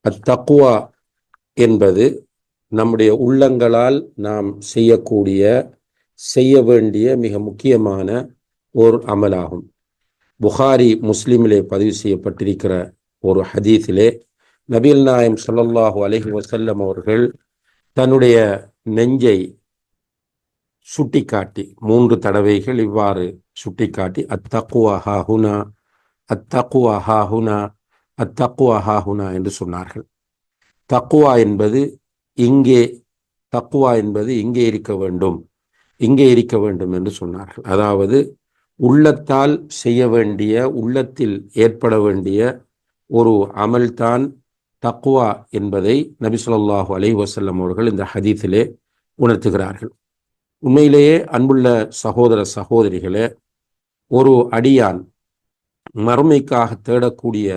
அத்தக்குவா என்பது நம்முடைய உள்ளங்களால் நாம் செய்ய வேண்டிய மிக முக்கியமான ஒரு அமலாகும். புகாரி முஸ்லிமிலே பதிவு செய்யப்பட்டிருக்கிற ஒரு ஹதீஸிலே நபிகள் நாயகம் ஸல்லல்லாஹு அலைஹி வஸல்லம் அவர்கள் தன்னுடைய நெஞ்சை சுட்டிக்காட்டி 3 தடவைகள் இவ்வாறு சுட்டிக்காட்டி அத்தக்குவா ஹாஹுனா, அத்தக்குவா ஹாஹுனா, அத்தக்குவா ஹாஹுனா என்று சொன்னார்கள். தக்குவா என்பது இங்கே தக்குவா என்பது இங்கே இருக்க வேண்டும், இங்கே இருக்க வேண்டும் என்று சொன்னார்கள். அதாவது உள்ளத்தால் செய்ய வேண்டிய, உள்ளத்தில் ஏற்பட வேண்டிய ஒரு அமல்தான் தக்குவா என்பதை நபி ஸல்லல்லாஹு அலைஹி வஸல்லம் அவர்கள் இந்த ஹதீஸிலே உணர்த்துகிறார்கள். உண்மையிலேயே அன்புள்ள சகோதர சகோதரிகளே, ஒரு அடியான் மறுமைக்காக தேடக்கூடிய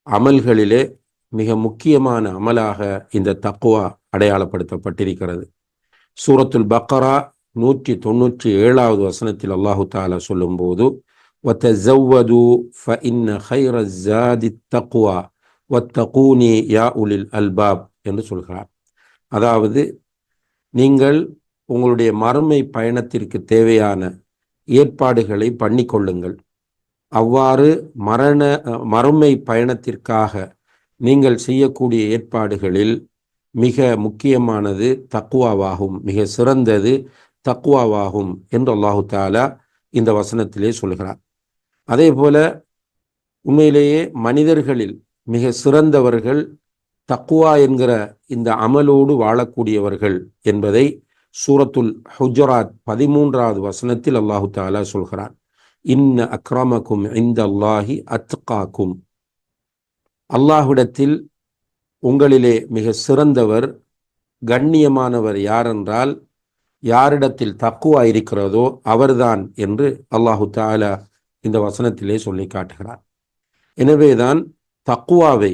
அமல்களிலே மிக முக்கியமான அமலாக இந்த தக்குவா அடையாளப்படுத்தப்பட்டிருக்கிறது. சூரத்துல் பக்கரா 197வது வசனத்தில் அல்லாஹு தஆலா சொல்லும்போது வதஸவ்வது ஃபஇன்ன கைர ஸாதி தக்வா வத்தகூனி யா உலில் அல்பாப் என்று சொல்கிறார். அதாவது நீங்கள் உங்களுடைய மறுமை பயணத்திற்கு தேவையான ஏற்பாடுகளை பண்ணிக்கொள்ளுங்கள். அவ்வாறு மறுமை பயணத்திற்காக நீங்கள் செய்யக்கூடிய ஏற்பாடுகளில் மிக முக்கியமானது தக்குவாவாகும், மிக சிறந்தது தக்குவாவாகும் என்று அல்லாஹு தஆலா இந்த வசனத்திலே சொல்கிறார். அதே போல உண்மையிலேயே மனிதர்களில் மிக சிறந்தவர்கள் தக்குவா என்கிற இந்த அமலோடு வாழக்கூடியவர்கள் என்பதை சூரத்துல் ஹுஜராத் 13வது வசனத்தில் அல்லாஹு தஆலா சொல்கிறார். இன்ன அக்ரமக்கும் இந்தல்லாஹி அத்காக்கும். அல்லாஹ்விடத்தில் உங்களிலே மிக சிறந்தவர், கண்ணியமானவர் யாரென்றால் யாரிடத்தில் தக்குவா இருக்கிறதோ அவர்தான் என்று அல்லாஹு தஆலா இந்த வசனத்திலே சொல்லி காட்டுகிறார். எனவேதான் தக்குவாவை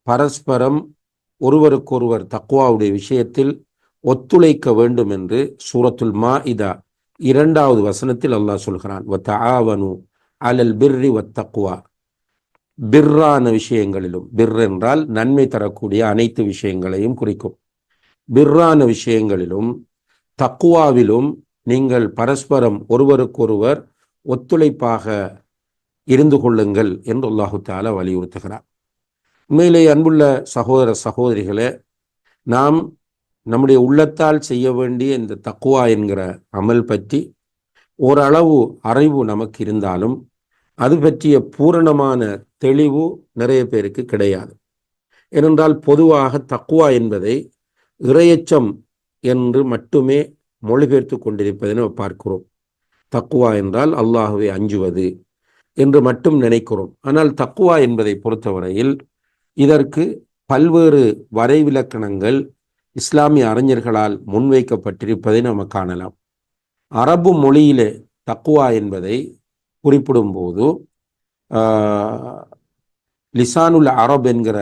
பரஸ்பரம் ஒருவருக்கொருவர் தக்குவாவுடைய விஷயத்தில் ஒத்துழைக்க வேண்டும் என்று சூரத்துல் மாஇதா 2வது வசனத்தில் அல்லாஹ் சொல்கிறான். வதஆவனு அலல் பிர்ரி வத்தக்வா. பிர்ரான விஷயங்களிலும், பிர் என்றால் நன்மை தரக்கூடிய அனைத்து விஷயங்களையும் குறிக்கும், பிர்ரான விஷயங்களிலும் தக்குவாவிலும் நீங்கள் பரஸ்பரம் ஒருவருக்கொருவர் ஒத்துழைப்பாக இருந்து கொள்ளுங்கள் என்று அல்லாஹு தஆலா வலியுறுத்துகிறார். உண்மையிலே அன்புள்ள சகோதர சகோதரிகளே, நாம் நம்முடைய உள்ளத்தால் செய்ய வேண்டிய இந்த தக்குவா என்கிற அமல் பற்றி ஓரளவு அறிவு நமக்கு இருந்தாலும் அது பற்றிய பூரணமான தெளிவு நிறைய பேருக்கு கிடையாது. ஏனென்றால் பொதுவாக தக்குவா என்பதை இறையச்சம் என்று மட்டுமே மொழிபெயர்த்து கொண்டிருப்பதை நாம் பார்க்கிறோம். தக்குவா என்றால் அல்லாஹ்வை அஞ்சுவது என்று மட்டும் நினைக்கிறோம். ஆனால் தக்குவா என்பதை பொறுத்தவரையில் இதற்கு பல்வேறு வரைவிலக்கணங்கள் இஸ்லாமிய அறிஞர்களால் முன்வைக்கப்பட்டிருப்பதை நாம் காணலாம். அரபு மொழியிலே தக்குவா என்பதை குறிப்பிடும்போது லிசானுல் அரப் என்கிற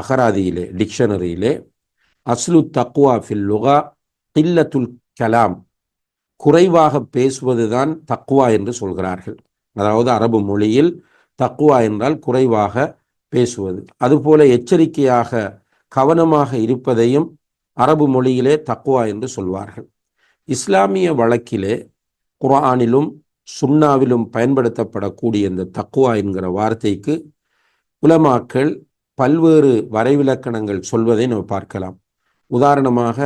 அகராதியிலே, டிக்ஷனரியிலே அஸ்லு தக்குவா ஃபில் லுகா கில்லத்துல் கலாம், குறைவாக பேசுவதுதான் தக்குவா என்று சொல்கிறார்கள். அதாவது அரபு மொழியில் தக்குவா என்றால் குறைவாக பேசுவது. அதுபோல எச்சரிக்கையாக கவனமாக இருப்பதையும் அரபு மொழியிலே தக்குவா என்று சொல்வார்கள். இஸ்லாமிய வழக்கிலே குர்ஆனிலும் சுன்னாவிலும் பயன்படுத்தப்படக்கூடிய இந்த தக்குவா என்கிற வார்த்தைக்கு உலமாக்கள் பல்வேறு வரைவிலக்கணங்கள் சொல்வதை நாம் பார்க்கலாம். உதாரணமாக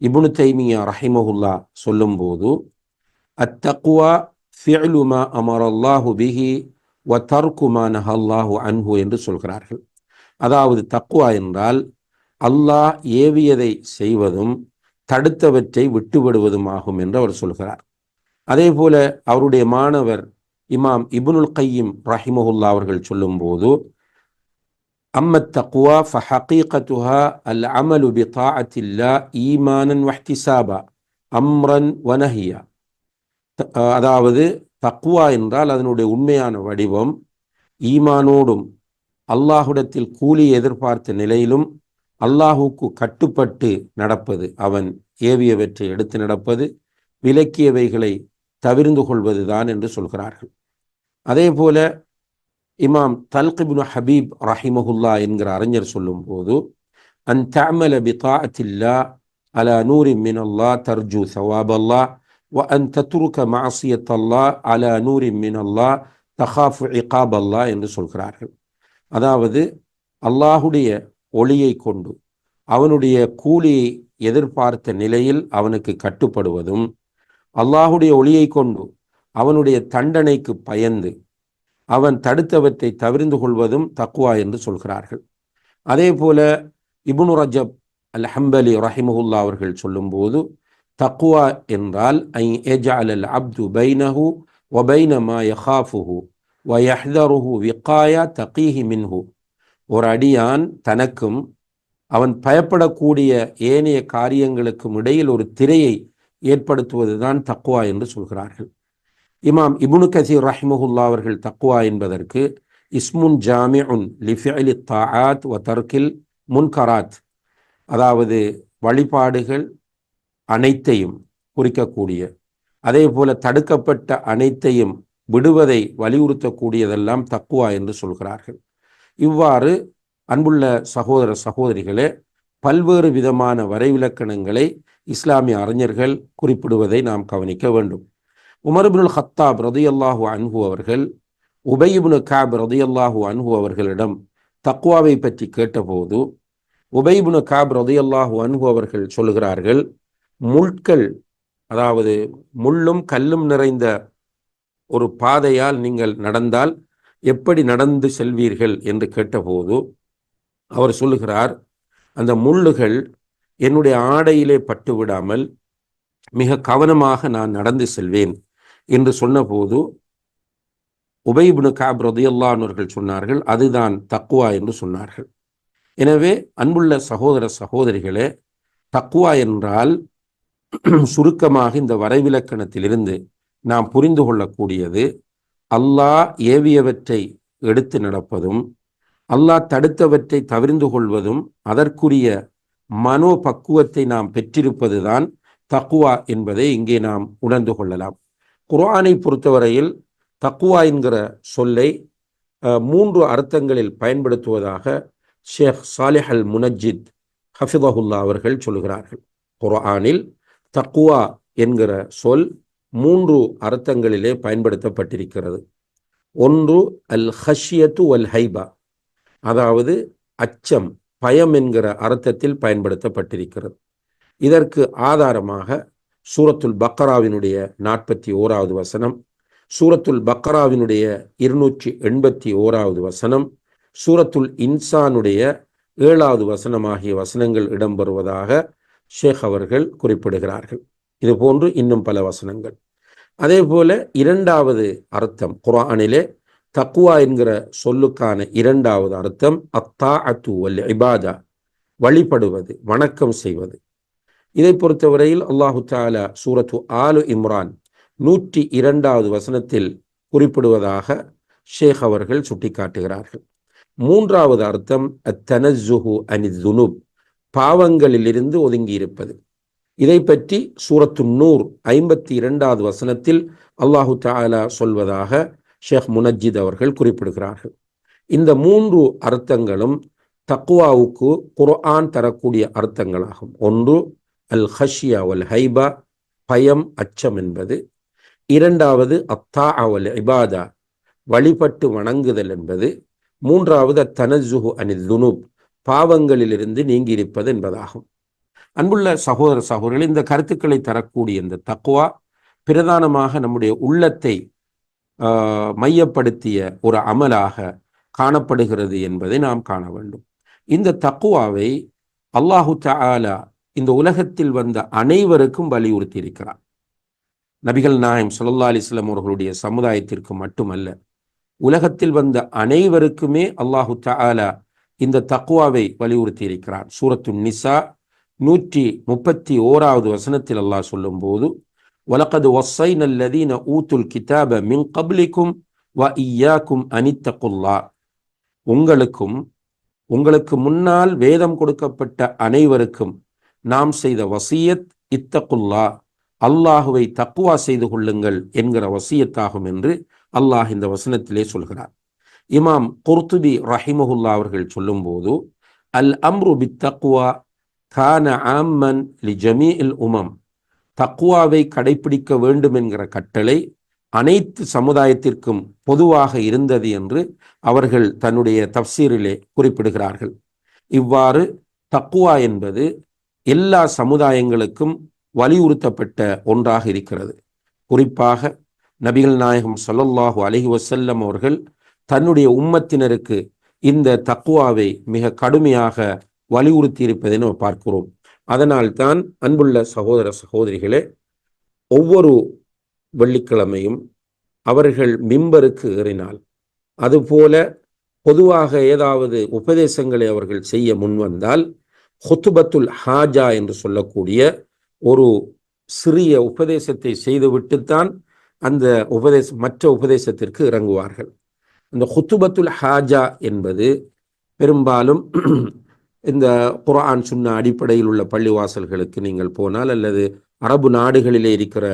இப்னு தைமியா ரஹிமஹுல்லா சொல்லும்போது அத்தக்குவா ஃபிஅலு மா அமரல்லாஹு பிஹி வ தர்கு மா நஹல்லாஹு அன்ஹு என்று சொல்கிறார்கள். அதாவது தக்குவா என்றால் அல்லாஹ் ஏவியதை செய்வதும் தடுத்தவற்றை விட்டுவிடுவதுமாகும் என்று அவர் சொல்கிறார். அதே போல அவருடைய மாணவர் இமாம் இப்னுல் கையிம் ரஹிமஹுல்லா அவர்கள் சொல்லும்போது அம்மத் தக்வா ஃபஹகீகத்துஹா அல் அமலு பிதாஅத்தில்லாஹ் ஈமானன் வஹ்திசாபா அம்ரன் வனஹியா. அதாவது தக்வா என்றால் அதனுடைய உண்மையான வடிவம் ஈமானோடும் அல்லாஹ்விடத்தில் கூலி எதிர்பார்த்த நிலையிலும் அல்லாஹுக்கு கட்டுப்பட்டு நடப்பது, அவன் ஏவியவற்றை எடுத்து நடப்பது, விலக்கியவைகளை தவிர்ந்து கொள்வதுதான் என்று சொல்கிறார்கள். அதே போல இமாம் தல்க் இப்னு ஹபீப் ரஹிமஹுல்லா என்கிற அறிஞர் சொல்லும் போது, அன் தஅமல பிதாஅத்தில்லாஹ் அலா நூரின் மினல்லாஹ் தர்ஜு ஸவாபல்லாஹ் வ அன் தத்ருக மஅசியத்தல்லாஹ் அலா நூரின் மினல்லாஹ் தகாஃபு இகாபல்லாஹ் என்று சொல்கிறார்கள். அதாவது அல்லாஹுடைய ஒளியை கொண்டு அவனுடைய கூலியை எதிர்பார்த்த நிலையில் அவனுக்கு கட்டுப்படுவதும், அல்லாஹுடைய ஒளியை கொண்டு அவனுடைய தண்டனைக்கு பயந்து அவன் தடுத்தவற்றை தவிர்ந்து கொள்வதும் தக்வா என்று சொல்கிறார்கள். அதே போல இப்னு ரஜப் அல் ஹம்பலி ரஹிமஹுல்லா அவர்கள் சொல்லும்போது, தக்வா என்றால் ஐ யஜஅல் அல் அப்து பைனஹு வ பைன மா யகாஃபுஹு வ யஹ்தருஹு விகாயா தகீஹி மின்ஹு. ஒரு அடியான் தனக்கும் அவன் பயப்படக்கூடிய ஏனைய காரியங்களுக்கும் இடையில் ஒரு திரையை ஏற்படுத்துவதுதான் தக்வா என்று சொல்கிறார்கள். இமாம் இப்னு கஸீர் ரஹிமஹுல்லா அவர்கள் தக்வா என்பதற்கு இஸ்முன் ஜாமிஉன் லிஃபிஇலி த்தாஆத் வ தர்கில் முன்கராத், அதாவது வழிபாடுகள் அனைத்தையும் குறிக்கக்கூடிய, அதே போல தடுக்கப்பட்ட அனைத்தையும் விடுவதை வலியுறுத்தக்கூடியதெல்லாம் தக்வா என்று சொல்கிறார்கள். இவ்வாறு அன்புள்ள சகோதர சகோதரிகளே, பல்வேறு விதமான வரைவிலக்கணங்களை இஸ்லாமிய அறிஞர்கள் குறிப்பிடுவதை நாம் கவனிக்க வேண்டும். உமர் இப்னுல் ஹத்தாப் ரதியல்லாஹு அன்ஹு அவர்கள் உபை இப்னு கஅப் ரதியல்லாஹு அன்ஹு அவர்களிடம் தக்வாவை பற்றி கேட்டபோது, உபை இப்னு கஅப் ரதியல்லாஹு அன்ஹு அவர்கள் சொல்லுகிறார்கள், முட்கள், அதாவது முள்ளும் கல்லும் நிறைந்த ஒரு பாதையால் நீங்கள் நடந்தால் எப்படி நடந்து செல்வீர்கள் என்று கேட்டபோது அவர் சொல்லுகிறார், அந்த முள்ளுகள் என்னுடைய ஆடையிலே பட்டு விடாமல் மிக கவனமாக நான் நடந்து செல்வேன் என்று சொன்னபோது உபை இப்னு கஅப் ரலியல்லாஹு அன்ஹு அவர்கள் சொன்னார்கள், அதுதான் தக்வா என்று சொன்னார்கள். எனவே அன்புள்ள சகோதர சகோதரிகளே, தக்வா என்றால் சுருக்கமாக இந்த வரைவிலக்கணத்திலிருந்து நாம் புரிந்து கொள்ளக்கூடியது, அல்லாஹ் ஏவியவற்றை எடுத்து நடப்பதும் அல்லாஹ் தடுத்தவற்றை தவிர்ந்து கொள்வதும் அதற்குரிய மனோபக்குவத்தை நாம் பெற்றிருப்பதுதான் தக்வா என்பதை இங்கே நாம் உணர்ந்து கொள்ளலாம். குர்ஆனை பொறுத்தவரையில் தக்வா என்கிற சொல்லை 3 அர்த்தங்களில் பயன்படுத்துவதாக ஷேக் சாலிஹ் அல் முனஜ்ஜித் ஹஃபிதஹுல்லா அவர்கள் சொல்கிறார்கள். குர்ஆனில் தக்வா என்கிற சொல் 3 அர்த்தங்களிலே பயன்படுத்தப்பட்டிருக்கிறது. ஒன்று அல் ஹஷ்யத்து வல் ஹைபா, அதாவது அச்சம், பயம் என்கிற அர்த்தத்தில் பயன்படுத்தப்பட்டிருக்கிறது. இதற்கு ஆதாரமாக சூரத்துல் பக்கராவினுடைய 41வது வசனம், சூரத்துல் பக்கராவினுடைய 281வது வசனம், சூரத்துல் இன்சானுடைய 7வது வசனம் ஆகிய வசனங்கள் இடம்பெறுவதாக ஷேக் அவர்கள் குறிப்பிடுகிறார்கள். இது போன்று இன்னும் பல வசனங்கள். அதே போல 2வது அர்த்தம், குர்ஆனிலே தக்வா என்கிற சொல்லுக்கான 2வது அர்த்தம் அத்தாஅத்து வல் இபாதா, வழிபடுவது, வணக்கம் செய்வது. இதை பொறுத்தவரையில் அல்லாஹு தஆலா சூரத்து ஆலு இம்ரான் 102வது வசனத்தில் குறிப்பிடுவதாக ஷேக் அவர்கள் சுட்டிக்காட்டுகிறார்கள். 3வது அர்த்தம் அத்தனஸ்ஸுஹு அனித் துனூப், பாவங்களிலிருந்து ஒதுங்கி இருப்பது. இதை பற்றி சூரத்து நூர் 52வது வசனத்தில் அல்லாஹு தஆலா சொல்வதாக ஷேக் முனஜ்ஜித் அவர்கள் குறிப்பிடுகிறார்கள். இந்த 3 அர்த்தங்களும் தக்வாவுக்கு குர்ஆன் தரக்கூடிய அர்த்தங்களாகும். ஒன்று அல் ஹஷ்யா வல் ஹைபா, பயம், அச்சம் என்பது. 2வது அத்தாஅ வல் இபாதா, வழிபட்டு வணங்குதல் என்பது. 3வது தனஸ்ஸுஹு அனித் துனூப், பாவங்களிலிருந்து நீங்கி இருப்பது என்பதாகும். அன்புள்ள சகோதர சகோதரிகள், இந்த கருத்துக்களை தரக்கூடிய இந்த தக்வா பிரதானமாக நம்முடைய உள்ளத்தை மையப்படுத்திய ஒரு அமலாக காணப்படுகிறது என்பதை நாம் காண வேண்டும். இந்த தக்வாவை அல்லாஹு தஆலா இந்த உலகத்தில் வந்த அனைவருக்கும் வலியுறுத்தி இருக்கிறார். நபிகள் நாயகம் ஸல்லல்லாஹு அலைஹி வஸல்லம் அவர்களுடைய சமுதாயத்திற்கு மட்டுமல்ல, உலகத்தில் வந்த அனைவருக்குமே அல்லாஹு தஆலா இந்த தக்வாவை வலியுறுத்தி இருக்கிறார். சூரத்து நிசா 131வது வசனத்தில் அல்லாஹ் சொல்லும் போது, வலகது வஸ்ஸைனா அல்லதீன ஊத்துல் கிதாப மின் கப்லிக்கும் வ இய்யாக்கும் அனித்தகுல்லாஹ், உங்களுக்கு முன்னால் வேதம் கொடுக்கப்பட்ட அனைவருக்கும் நாம் செய்த வசியத் இத்தகுல்லாஹ், அல்லாஹுவை தக்வா செய்து கொள்ளுங்கள் என்கிற வசியத்தாகும் என்று அல்லாஹ் இந்த வசனத்திலே சொல்கிறார். இமாம் குர்துபி ரஹிமஹுல்லா அவர்கள் சொல்லும்போது, அல் அம்ரு பித் தக்வா கான ஆம்மன் லி ஜமீஇல் உமம், தக்வாவை கடைபிடிக்க வேண்டும் என்கிற கட்டளை அனைத்து சமுதாயத்திற்கும் பொதுவாக இருந்தது என்று அவர்கள் தன்னுடைய தப்சீரிலே குறிப்பிடுகிறார்கள். இவ்வாறு தக்வா என்பது எல்லா சமுதாயங்களுக்கும் வலியுறுத்தப்பட்ட ஒன்றாக இருக்கிறது. குறிப்பாக நபிகள் நாயகம் ஸல்லல்லாஹு அலைஹி வஸல்லம் அவர்கள் தன்னுடைய உம்மத்தினருக்கு இந்த தக்வாவை மிக கடுமையாக வலியுறுத்தி இருப்பதை நாம் பார்க்கிறோம். அதனால்தான் அன்புள்ள சகோதர சகோதரிகளே, ஒவ்வொரு வெள்ளிக்கிழமையும் அவர்கள் மிம்பருக்கு ஏறினால், அதுபோல பொதுவாக ஏதாவது உபதேசங்களை அவர்கள் செய்ய முன்வந்தால், ஹுத்பத்துல் ஹாஜா என்று சொல்லக்கூடிய ஒரு சிறிய உபதேசத்தை செய்துவிட்டுத்தான் அந்த மற்ற உபதேசத்திற்கு இறங்குவார்கள். இந்த ஹுத்பத்துல் ஹாஜா என்பது பெரும்பாலும் இந்த குர்ஆன் சுன்னா அடிப்படையில் உள்ள பள்ளிவாசல்களுக்கு நீங்கள் போனால், அல்லது அரபு நாடுகளிலே இருக்கிற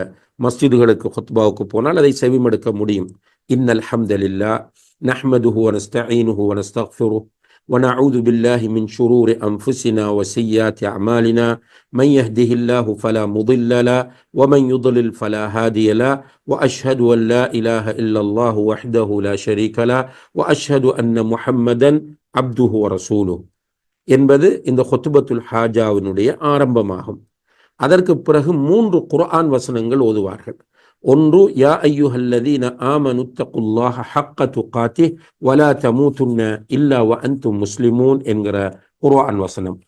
மஸ்ஜிதுகளுக்கு ஹுத்பாவுக்கு போனால் அதை செவிமடுக்க முடியும். இன்னல் ஹம்தலில்லாஹ் நஹ்மதுஹு வ நஸ்தஈனுஹு வ நஸ்தக்ஃபிருஹு வ நஊது பில்லாஹி மின் ஷுரூரி அன்ஃபுஸினா வ ஸய்யிஆத்தி அமாலினா மன் யஹ்திஹில்லாஹு ஃபலா முضில்ல லஹு வ மன் யுضலில் ஃபலா ஹாதிய லஹு வ அஷ்ஹது அன் லா இலாஹ இல்லல்லாஹு வஹ்தஹு லா ஷரீக லஹு வ அஷ்ஹது அன்ன முஹம்மதன் அப்துஹு வ ரசூலுஹு என்பது இந்த ஹுத்பத்துல் ஹாஜாவினுடைய ஆரம்பமாகும். அதற்கு பிறகு 3 குர்ஆன் வசனங்கள் ஓதுவார்கள். ஒன்று, யா அய்யுஹல்லதீன ஆமனுத்தகுல்லாஹ ஹக்க துகாத்திஹ் வலா தமூதுன்ன இல்லா வ அன்தும் முஸ்லிமூன் என்கிற குர்ஆன் வசனம்.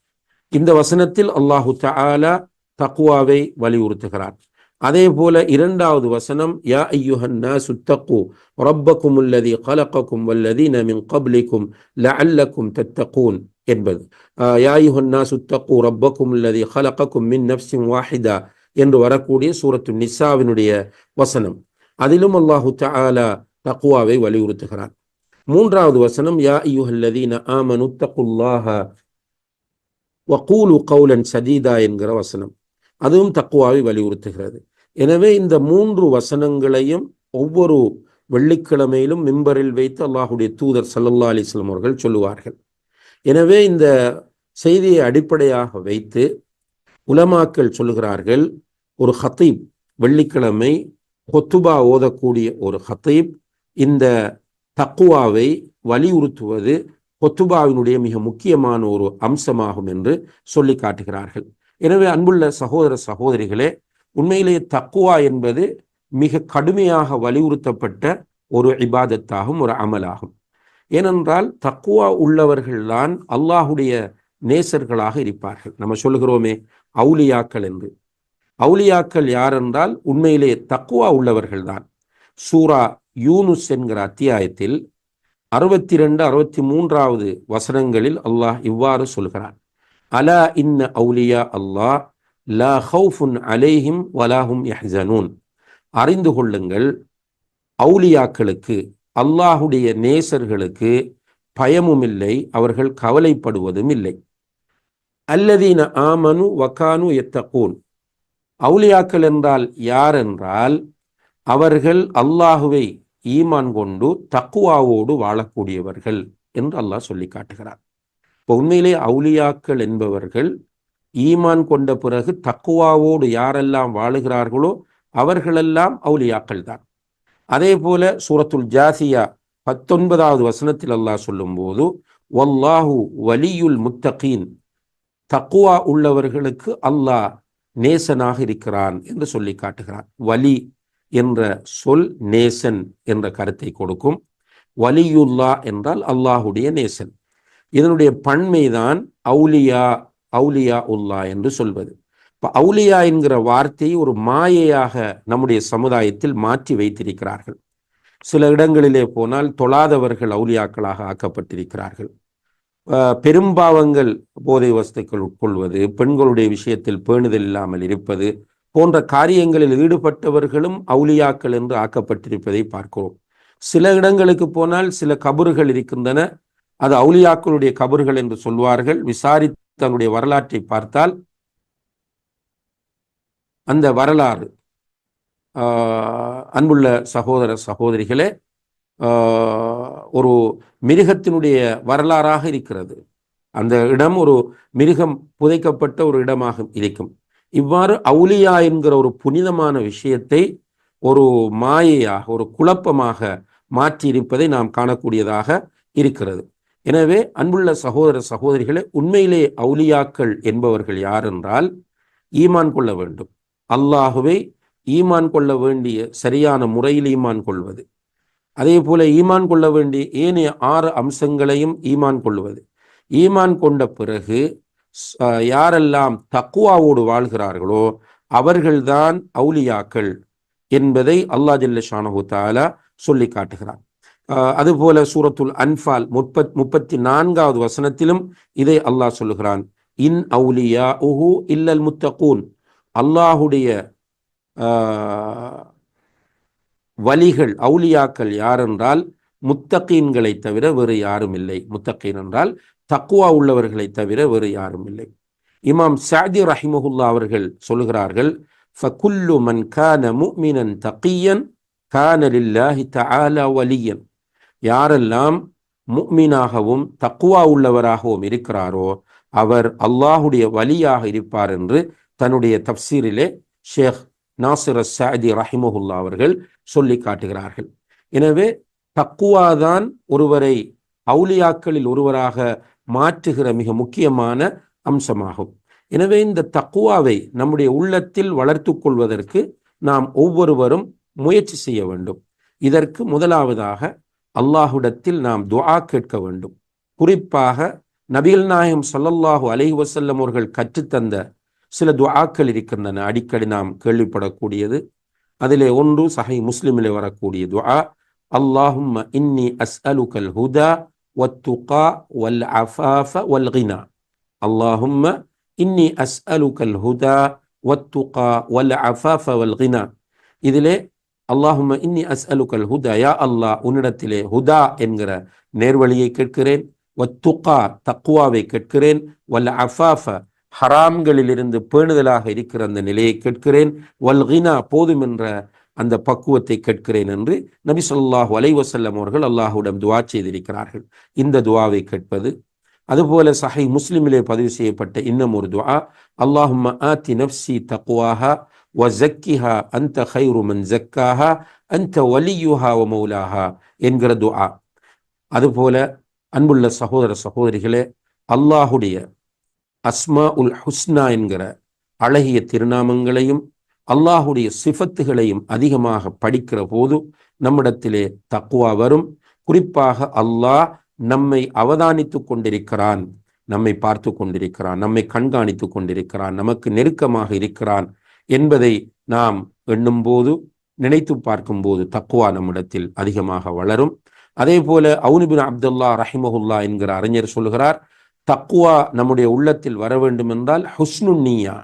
இந்த வசனத்தில் அல்லாஹு தஆலா தக்வாவை வலியுறுத்துகிறார். அதே போல 2வது வசனம், யா அய்யுஹன் நாசு தக்கு ரப்பகுமுல்லதி கலகக்கும் வல்லதீன மின் கப்லிக்கும் லஅல்லக்கும் தத்தகூன் என்பது. யா அய்யுஹன் நாசு தக்கு ரப்பகுமுல்லதி கலகக்கும் மின் நஃப்ஸின் வாஹிதா என்று வரக்கூடிய சூரத்து நிசாவினுடைய வசனம். அதிலும் அல்லாஹு தஆலா தக்வாவை வலியுறுத்துகிறார். 3வது வசனம், யா அய்யுஹல்லதீன ஆமனுத்தகுல்லாஹ வகூலு கௌலன் சதீதா என்கிற வசனம். அதுவும் தக்வாவை வலியுறுத்துகிறது. எனவே இந்த 3 வசனங்களையும் ஒவ்வொரு வெள்ளிக்கிழமையிலும் மிம்பரில் வைத்து அல்லாஹுடைய தூதர் ஸல்லல்லாஹு அலைஹி வஸல்லம் அவர்கள் சொல்லுவார்கள். எனவே இந்த செய்தியை அடிப்படையாக வைத்து உலமாக்கள் சொல்லுகிறார்கள், ஒரு ஹத்தீப், வெள்ளிக்கிழமை ஹுத்பா ஓதக்கூடிய ஒரு ஹத்தீப் இந்த தக்வாவை வலியுறுத்துவது ஹுத்பாவினுடைய மிக முக்கியமான ஒரு அம்சமாகும் என்று சொல்லி காட்டுகிறார்கள். எனவே அன்புள்ள சகோதர சகோதரிகளே, உண்மையிலேயே தக்வா என்பது மிக கடுமையாக வலியுறுத்தப்பட்ட ஒரு இபாதத்தாகும், ஒரு அமலாகும். ஏனென்றால் தக்வா உள்ளவர்கள்தான் அல்லாஹுடைய நேசர்களாக இருப்பார்கள். நம்ம சொல்லுகிறோமே அவுலியாக்கள் என்று. அவுலியாக்கள் யார் என்றால் உண்மையிலே தக்வா உள்ளவர்கள்தான். சூரா யூனுஸ் என்கிற அத்தியாயத்தில் 62, 63வது வசனங்களில் அல்லாஹ் இவ்வாறு சொல்கிறான், அலா இன்ன அவுலியா அல்லாஹ் லா ஹவுஃபுன் அலைஹிம் வலாஹும் யஹ்ஸனூன். அறிந்து கொள்ளுங்கள், அவுலியாக்களுக்கு, அல்லாஹுடைய நேசர்களுக்கு பயமும் இல்லை, அவர்கள் கவலைப்படுவதும் இல்லை. அல்லதீன ஆமனு வகானு யத்தகூன். அவுலியாக்கள் என்றால் யார் என்றால், அவர்கள் அல்லாஹுவை ஈமான் கொண்டு தக்குவாவோடு வாழக்கூடியவர்கள் என்று அல்லாஹ் சொல்லி காட்டுகிறார். இப்போ உண்மையிலே அவுலியாக்கள் என்பவர்கள் ஈமான் கொண்ட பிறகு தக்குவாவோடு யாரெல்லாம் வாழுகிறார்களோ அவர்களெல்லாம் அவுலியாக்கள் தான். அதே போல சூரத்துல் ஜாசியா 19வது வசனத்தில் அல்லாஹ் சொல்லும்போது, வல்லாஹு வலியுல் முத்தகீன், தக்குவா உள்ளவர்களுக்கு அல்லாஹ் நேசனாக இருக்கிறான் என்று சொல்லி காட்டுகிறான். வலி என்ற சொல் நேசன் என்ற கருத்தை கொடுக்கும். வலியுல்லா என்றால் அல்லாஹுடைய நேசன். இதனுடைய பன்மைதான் அவுலியா, அவுலியா உல்லா என்று சொல்வது. இப்போ அவுலியா என்கிற வார்த்தையை ஒரு மாயையாக நம்முடைய சமுதாயத்தில் மாற்றி வைத்திருக்கிறார்கள். சில இடங்களிலே போனால் தொழாதவர்கள் அவுலியாக்களாக ஆக்கப்பட்டிருக்கிறார்கள். பெரும்பாவங்கள், போதை வஸ்துக்கள் உட்கொள்வது, பெண்களுடைய விஷயத்தில் பேணுதல் இல்லாமல் இருப்பது போன்ற காரியங்களில் ஈடுபட்டவர்களும் அவுலியாக்கள் என்று ஆக்கப்பட்டிருப்பதை பார்க்கிறோம். சில இடங்களுக்கு போனால் சில கபறுகள் இருக்கின்றன, அது அவுலியாக்களுடைய கபறுகள் என்று சொல்வார்கள். விசாரித்து தன்னுடைய வரலாற்றை பார்த்தால் அந்த வரலாறு, அன்புள்ள சகோதர சகோதரிகளே, ஒரு மிருகத்தினுடைய வரலாறாக இருக்கிறது. அந்த இடம் ஒரு மிருகம் புதைக்கப்பட்ட ஒரு இடமாக இருக்கும். இவ்வாறு அவுலியா என்கிற ஒரு புனிதமான விஷயத்தை ஒரு மாயையாக, ஒரு குழப்பமாக மாற்றி இருப்பதை நாம் காணக்கூடியதாக இருக்கிறது. எனவே அன்புள்ள சகோதர சகோதரிகளே, உண்மையிலே அவுலியாக்கள் என்பவர்கள் யார் என்றால் ஈமான் கொள்ள வேண்டும். அல்லாஹுவை ஈமான் கொள்ள வேண்டிய சரியான முறையில் ஈமான் கொள்வது, அதே போல ஈமான் கொள்ள வேண்டிய ஏனைய 6 அம்சங்களையும் ஈமான் கொள்வது. ஈமான் கொண்ட பிறகு யாரெல்லாம் தக்குவாவோடு வாழ்கிறார்களோ அவர்கள்தான் அவுலியாக்கள் என்பதை அல்லாஹ் ஜல்ல ஷானஹு தஆலா சொல்லி காட்டுகிறார். அதுபோல சூரத்துல் அன்ஃபால் 34வது வசனத்திலும் இதை அல்லாஹ் சொல்லுகிறான். இன் அவுலியாஉஹு இல்லல் முத்தகூன், அல்லாஹுடைய வலிகள், அவுலியாக்கள் யாரென்றால் முத்தகீன்களை தவிர வேறு யாரும் இல்லை. முத்தகீன் என்றால் தக்குவா உள்ளவர்களை தவிர வேறு யாரும் இல்லை. இமாம் சாதி ரஹிமஹுல்லா அவர்கள் சொல்லுகிறார்கள், ஃபகுல்லு மன் கான முஃமினன் தகியன் கான லில்லாஹி தஆலா வலியன், யாரெல்லாம் முஃமினாகவும் தக்குவா உள்ளவராகவும் இருக்கிறாரோ அவர் அல்லாஹுடைய வலியாக இருப்பார் என்று தன்னுடைய தப்சீரிலே ஷேக் நாசிர் அஸ்-சாதி ரஹிமஹுல்லா அவர்கள் சொல்லி காட்டுகிறார்கள். எனவே தக்குவாதான் ஒருவரை அவுலியாக்களில் ஒருவராக மாற்றுகிற மிக முக்கியமான அம்சமாகும். எனவே இந்த தக்குவாவை நம்முடைய உள்ளத்தில் வளர்த்து கொள்வதற்கு நாம் ஒவ்வொருவரும் முயற்சி செய்ய வேண்டும். இதற்கு முதலாவதாக அல்லாஹ்விடத்தில் நாம் துஆ கேட்க வேண்டும். குறிப்பாக நபிகள் நாயகம் ஸல்லல்லாஹு அலைஹி வஸல்லம் அவர்கள் கற்றுத்தந்த சில துஆக்கள் இருக்கின்றன, அடிக்கடி நாம் கேள்விப்படக்கூடியது. அதிலே ஒன்று சஹீஹ் முஸ்லிமிலே வரக்கூடிய துஆ, அல்லாஹும்ம இன்னி அஸ்அலுகல் ஹுதா வத்துகா வல் அஃபாஃப வல் கினா. அல்லாஹும்ம இன்னி அஸ்அலுகல் ஹுதா வத்துகா வல் அஃபாஃப வல் கினா. இதிலே அல்லாஹும்ம இன்னி அஸ்அலுகல் ஹுதா, யா அல்லாஹ் உன்னிடத்திலே ஹுதா என்கிற நேர்வழியை கேட்கிறேன், வத்துகா தக்வாவை கேட்கிறேன், வல் அஃபாஃப ஹராம்களிலிருந்து பேணுதலாக இருக்கிற அந்த நிலையை கேட்கிறேன், வல் கினா போதும் என்ற அந்த பக்குவத்தை கேட்கிறேன் என்று நபி ஸல்லல்லாஹு அலைஹி வஸல்லம் அவர்கள் அல்லாஹ்விடம் துஆ செய்திருக்கிறார்கள். இந்த துஆவை கேட்பது. அதுபோல சஹீஹ் முஸ்லிமிலே பதிவு செய்யப்பட்ட இன்னும் ஒரு துஆ, அல்லாஹும்ம ஆதி நஃப்ஸி தக்வாஹா வ ஸக்கிஹா அன்த கைரு மன் ஸக்காஹா அன்த வலியுஹா வ மௌலாஹா என்கிற துஆ. அதுபோல அன்புள்ள சகோதர சகோதரிகளே, அல்லாஹுடைய அஸ்மா உல் ஹுஸ்னா என்கிற அழகிய திருநாமங்களையும் அல்லாஹுடைய சிஃபத்துகளையும் அதிகமாக படிக்கிற போது நம்மிடத்திலே தக்குவா வரும். குறிப்பாக அல்லாஹ் நம்மை அவதானித்து கொண்டிருக்கிறான், நம்மை பார்த்து கொண்டிருக்கிறான், நம்மை கண்காணித்து கொண்டிருக்கிறான், நமக்கு நெருக்கமாக இருக்கிறான் என்பதை நாம் எண்ணும் போது, நினைத்து பார்க்கும் போது தக்குவா நம்மிடத்தில் அதிகமாக வளரும். அதே போல அவுன் பின் அப்துல்லா ரஹிமஹுல்லா என்கிற அறிஞர் சொல்கிறார், தக்குவா நம்முடைய உள்ளத்தில் வர வேண்டும் என்றால் ஹுஸ்னு நிய்யா,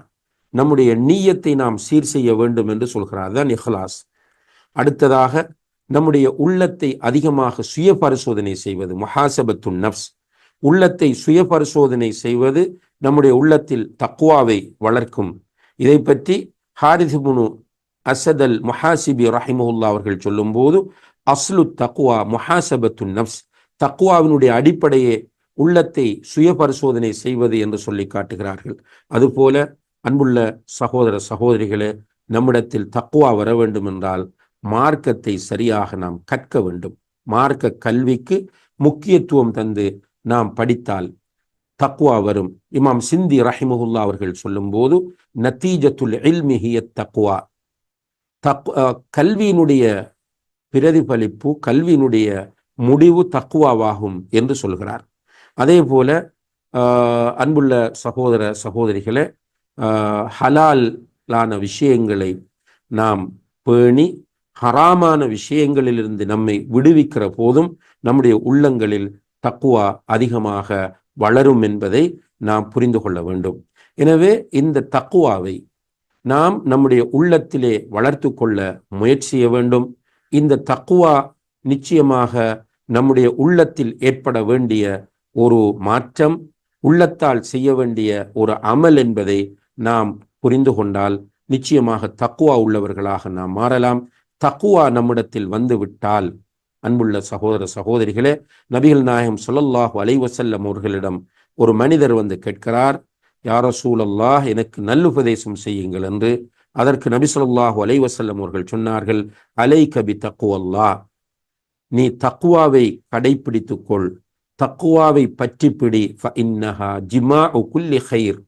நம்முடைய நீயத்தை நாம் சீர் செய்ய வேண்டும் என்று சொல்கிறார். தான் இஹ்லாஸ். அடுத்ததாக நம்முடைய உள்ளத்தை அதிகமாக சுய பரிசோதனை செய்வது, முஹாசபத்துன் நஃப்ஸ், உள்ளத்தை சுய பரிசோதனை செய்வது நம்முடைய உள்ளத்தில் தக்குவாவை வளர்க்கும். இதை பற்றி ஹாரிஸ் இப்னு அஸத் அல் முஹாசிபி ரஹிமஹுல்லா அவர்கள் சொல்லும் போது, அஸ்லு தக்குவா முஹாசபத்துன் நஃப்ஸ், தக்குவாவினுடைய அடிப்படையே உள்ளத்தை சுய பரிசோதனை செய்வது என்று சொல்லி காட்டுகிறார்கள். அதுபோல அன்புள்ள சகோதர சகோதரிகளே, நம்மிடத்தில் தக்குவா வர வேண்டும் என்றால் மார்க்கத்தை சரியாக நாம் கற்க வேண்டும். மார்க்க கல்விக்கு முக்கியத்துவம் தந்து நாம் படித்தால் தக்குவா வரும். இமாம் சிந்தி ரஹிமஹுல்லா அவர்கள் சொல்லும் போது, நத்தீஜத்துல் இல்மி ஹிய தக்குவா, கல்வியினுடைய பிரதிபலிப்பு, கல்வியினுடைய முடிவு தக்குவாவாகும் என்று சொல்கிறார். அதே போல அன்புள்ள சகோதர சகோதரிகளே, ஹலாலான விஷயங்களை நாம் பேணி ஹராமான விஷயங்களிலிருந்து நம்மை விடுவிக்கிற போதும் நம்முடைய உள்ளங்களில் தக்குவா அதிகமாக வளரும் என்பதை நாம் புரிந்து கொள்ள வேண்டும். எனவே இந்த தக்குவாவை நாம் நம்முடைய உள்ளத்திலே வளர்த்து கொள்ள முயற்சி செய்ய வேண்டும். இந்த தக்குவா நிச்சயமாக நம்முடைய உள்ளத்தில் ஏற்பட வேண்டிய ஒரு மாற்றம், உள்ளத்தால் செய்ய வேண்டிய ஒரு அமல் என்பதை நாம் புரிந்து கொண்டால் நிச்சயமாக தக்குவா உள்ளவர்களாக நாம் மாறலாம். தக்குவா நம்மிடத்தில் வந்துவிட்டால் அன்புள்ள சகோதர சகோதரிகளே, நபிகள் நாயகம் ஸல்லல்லாஹு அலைஹி வஸல்லம் அவர்களிடம் ஒரு மனிதர் வந்து கேட்கிறார், யா ரசூலல்லாஹ், எனக்கு நல்லுபதேசம் செய்யுங்கள் என்று. அதற்கு நபி ஸல்லல்லாஹு அலைஹி வஸல்லம் அவர்கள் சொன்னார்கள், அலைக பி தக்வல்லாஹ், நீ தக்வாவை கடைப்பிடித்துக்கொள், தக்வாவை பற்றி பிடி. ஃபஇன்னஹா ஜிமாஉ குல்லி கைர்,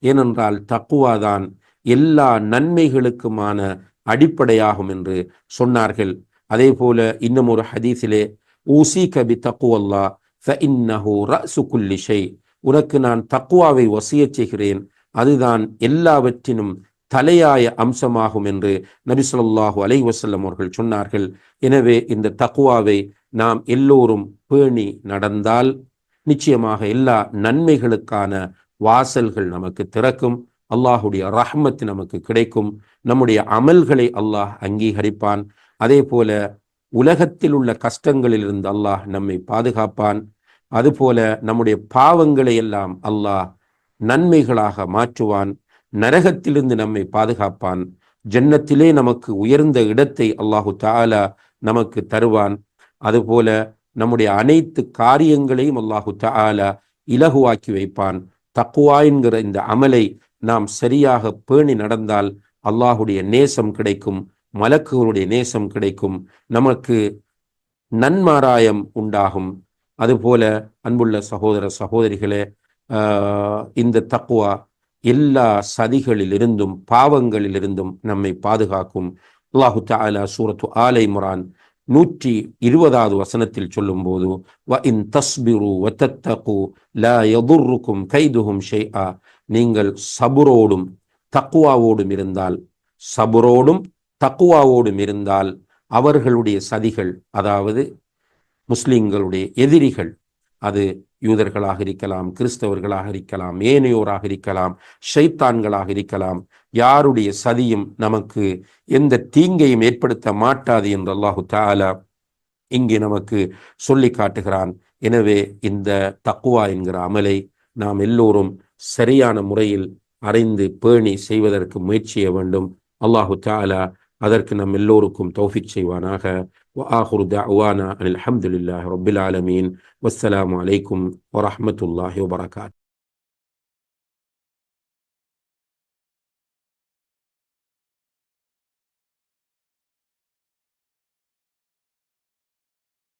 ஏனென்றால் தக்வாதான் எல்லா நன்மைகளுக்குமான அடிப்படையாகும் என்று சொன்னார்கள். அதே போல இன்னும் ஒரு ஹதீஸிலே, ஊசிக பி தக்வல்லாஹ் ஃபஇன்னஹு ரஅஸு குல்லி ஷை, உனக்கு நான் தக்வாவை வசியச் செய்கிறேன், அதுதான் எல்லாவற்றினும் தலையாய அம்சமாகும் என்று நபி ஸல்லல்லாஹு அலைஹி வஸல்லம் அவர்கள் சொன்னார்கள். எனவே இந்த தக்வாவை நாம் எல்லோரும் பேணி நடந்தால் நிச்சயமாக எல்லா நன்மைகளுக்கான வாசல்கள் நமக்கு திறக்கும், அல்லாஹுடைய ரஹ்மத் நமக்கு கிடைக்கும், நம்முடைய அமல்களை அல்லாஹ் அங்கீகரிப்பான். அதே போல உலகத்தில் உள்ள கஷ்டங்களிலிருந்து அல்லாஹ் நம்மை பாதுகாப்பான். அதுபோல நம்முடைய பாவங்களை எல்லாம் அல்லாஹ் நன்மைகளாக மாற்றுவான், நரகத்திலிருந்து நம்மை பாதுகாப்பான், ஜன்னத்திலே நமக்கு உயர்ந்த இடத்தை அல்லாஹு தஆலா நமக்கு தருவான். அதுபோல நம்முடைய அனைத்து காரியங்களையும் அல்லாஹு தஆலா இலகுவாக்கி வைப்பான். தக்வா என்கிற இந்த அமலை நாம் சரியாக பேணி நடந்தால் அல்லாஹுடைய நேசம் கிடைக்கும், மலக்குகளுடைய நேசம் கிடைக்கும், நமக்கு நன்மாராயம் உண்டாகும். அதுபோல அன்புள்ள சகோதர சகோதரிகளே, இந்த தக்வா எல்லா சதிகளிலிருந்தும் பாவங்களிலிருந்தும் நம்மை பாதுகாக்கும். அல்லாஹு தஆலா சூரத்து ஆல இம்ரான் 120வது வசனத்தில் சொல்லும் போது, வ இன் தஸ்பிரு வ தத்தகு லா யதுர்ருக்கும் கைதுஹும் ஷைஆ, நீங்கள் சபுரோடும் தக்வாவோடும் இருந்தால், சபுரோடும் தக்வாவோடும் இருந்தால் அவர்களுடைய சதிகள், அதாவது முஸ்லிம்களுடைய எதிரிகள், அது யூதர்களாக இருக்கலாம், கிறிஸ்தவர்களாக இருக்கலாம், ஏனையோராக இருக்கலாம், ஷைத்தான்களாக இருக்கலாம், யாருடைய சதியும் நமக்கு எந்த தீங்கையும் ஏற்படுத்த மாட்டாது என்று அல்லாஹு தஆலா இங்கே நமக்கு சொல்லி காட்டுகிறான். எனவே இந்த தக்வா என்கிற அமலை நாம் எல்லோரும் சரியான முறையில் அறிந்து பேணி செய்வதற்கு முயற்சி செய்ய வேண்டும். அல்லாஹு தஆலா அதற்கு நம் எல்லோருக்கும் தௌஃபீக் செய்வானாக. وآخر دعوانا أن الحمد لله رب العالمين والسلام عليكم ورحمة الله وبركاته.